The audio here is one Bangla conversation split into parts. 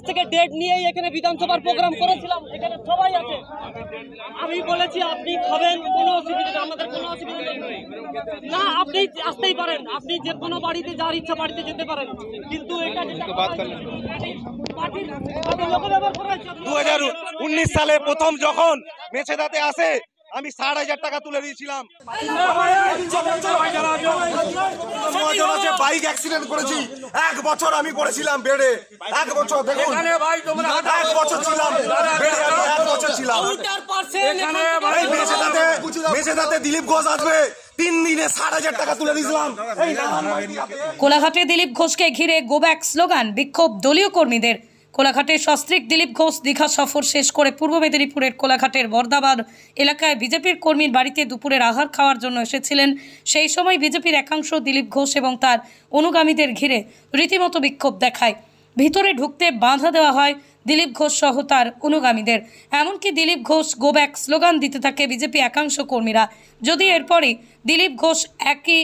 থেকে ডেট নিয়েই এখানে বিধানসভার প্রোগ্রাম করেছিলাম, এখানে সবাই আছে। আমি বলেছি আপনি খাবেন, কোনো অসুবিধা নেই, আমাদের কোনো অসুবিধা নেই না, আপনি আসতেই পারেন, আপনি যে কোনো বাড়িতে যার ইচ্ছা বাড়িতে যেতে পারেন, কিন্তু এটা 2019 সালে প্রথম যখন মেছেদাতে আসে আমি 60,000 টাকা তুলে দিয়েছিলাম। বাইক অ্যাক্সিডেন্ট করেছি, 1 বছর আমি পড়েছিলাম বেডে, 1 বছর। দেখুন 1 বছর ছিলাম বেডে, 1 বছর ছিলাম। মেছেদাতে দিলীপ ঘোষ আসবে, 3 দিনে 60,000 টাকা তুলে দিয়েছিলাম। কোলাঘাটে দিলীপ ঘোষকে ঘিরে গো ব্যাক স্লোগান, বিক্ষোভ দলীয় কর্মীদের। কোলাঘাটের সস্ত্রীক দিলীপ ঘোষ দীঘা সফর শেষ করে পূর্ব মেদিনীপুরের কোলাঘাটের বর্দাবাদ এলাকায় বিজেপির কর্মীর বাড়িতে দুপুরের আহার খাওয়ার জন্য এসেছিলেন। সেই সময় বিজেপির একাংশ দিলীপ ঘোষ এবং তার অনুগামীদের ঘিরে রীতিমতো বিক্ষোভ দেখায়। ভিতরে ঢুকতে বাধা দেওয়া হয় দিলীপ ঘোষ সহ তার অনুগামীদের। এমনকি Dilip Ghosh go back slogan দিতে থাকে বিজেপি একাংশ কর্মীরা। যদি এরপরই দিলীপ ঘোষ একই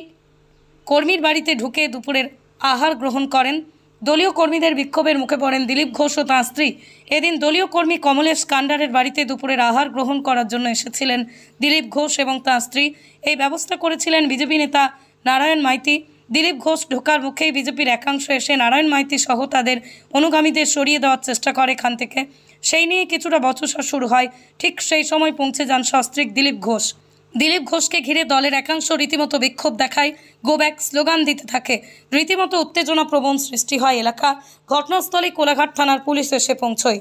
কর্মীর বাড়িতে ঢুকে দুপুরের আহার গ্রহণ করেন। দলীয় কর্মীদের বিক্ষোভের মুখে পড়েন দিলীপ ঘোষ ও তাঁর স্ত্রী। এদিন দলীয় কর্মী কমলেশ কান্ডারের বাড়িতে দুপুরের আহার গ্রহণ করার জন্য এসেছিলেন দিলীপ ঘোষ এবং তাঁর স্ত্রী। এই ব্যবস্থা করেছিলেন বিজেপি নেতা নারায়ণ মাইতি। দিলীপ ঘোষ ঢোকার মুখেই বিজেপির একাংশ এসে নারায়ণ মাইতি সহ তাদের অনুগামীদের সরিয়ে দেওয়ার চেষ্টা করে এখান থেকে। সেই নিয়ে কিছুটা বচসা শুরু হয়। ঠিক সেই সময় পৌঁছে যান সস্ত্রীক দিলীপ ঘোষ। দিলীপ ঘোষকে ঘিরে দলের একাংশ রীতিমতো বিক্ষোভ দেখায়, গো ব্যাক স্লোগান দিতে থাকে। রীতিমতো উত্তেজনাপ্রবণ সৃষ্টি হয় এলাকা। ঘটনাস্থলে কোলাঘাট থানার পুলিশ এসে পৌঁছয়।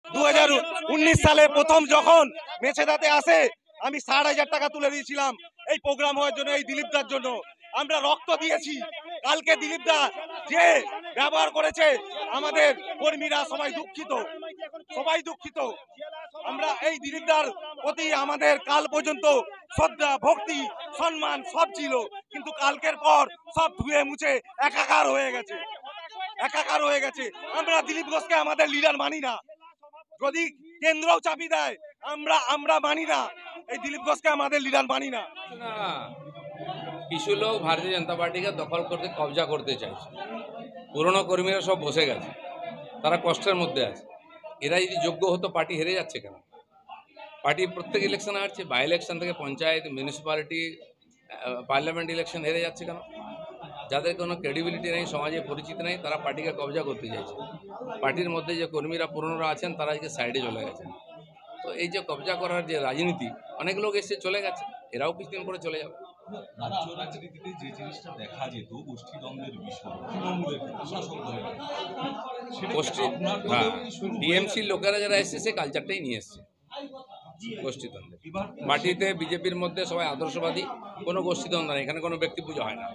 2019 সালে প্রথম যখন মেছেদাতে আসে আমি 60,000 টাকা তুলে দিয়েছিলাম এই প্রোগ্রাম হওয়ার জন্য, এই দিলীপদার জন্য। আমরা রক্ত দিয়েছি। কালকে দিলীপদা যে ব্যবহার করেছে আমাদের কর্মীরা সবাই দুঃখিত, সবাই দুঃখিত। আমরা এই দিলীপদার প্রতি আমাদের কাল পর্যন্ত শ্রদ্ধা, ভক্তি, সম্মান সব ছিল, কিন্তু কালকের পর সব ধুয়ে মুছে একাকার হয়ে গেছে, একাকার হয়ে গেছে। আমরা দিলীপ ঘোষকে আমাদের লিডার মানি না। যদি কেন্দ্রও চাপি দেয় আমরা মানি না, এই দিলীপ ঘোষকে আমাদের লিডার মানি না। কিছু লোক ভারতীয় জনতা পার্টিকে দখল করতে, কবজা করতে চাইছে। পুরনো কর্মীরা সব বসে গেছে, তারা কষ্টের মধ্যে আছে। এরা যদি যোগ্য হতো পার্টি হেরে যাচ্ছে কেন? পার্টি প্রত্যেক ইলেকশনে হারছে, বাই ইলেকশন থেকে পঞ্চায়েত, মিউনিসিপ্যালিটি, পার্লামেন্ট ইলেকশন হেরে যাচ্ছে কেন? যাদের কোনো ক্রেডিবিলিটি নেই, সমাজে পরিচিতি নেই, তারা পার্টিকে কবজা করতে চাইছে। পার্টির মধ্যে যে কর্মীরা পুরনোরা আছেন তারা আজকে সাইডে চলে গেছেন। তো এই যে কবজা করার যে রাজনীতি, অনেক লোক এসে চলে গেছে, এরাও কিছুদিন পরে চলে যাবে। রাজ্য রাজনীতিতে যে জিনিসটা দেখা যেত গোষ্ঠীদ্বন্দ্বের বিষয়, তৃণমূলের শাসক দলের টিএমসির লোকেরা যারা এসছে সে কালচারটাই নিয়ে এসছে গোষ্ঠীদ্বন্দ্বের। পার্টিতে বিজেপির মধ্যে সবাই আদর্শবাদী, কোনো গোষ্ঠীদ্বন্দ্ব নেই, এখানে কোনো ব্যক্তি পূজা হয় না।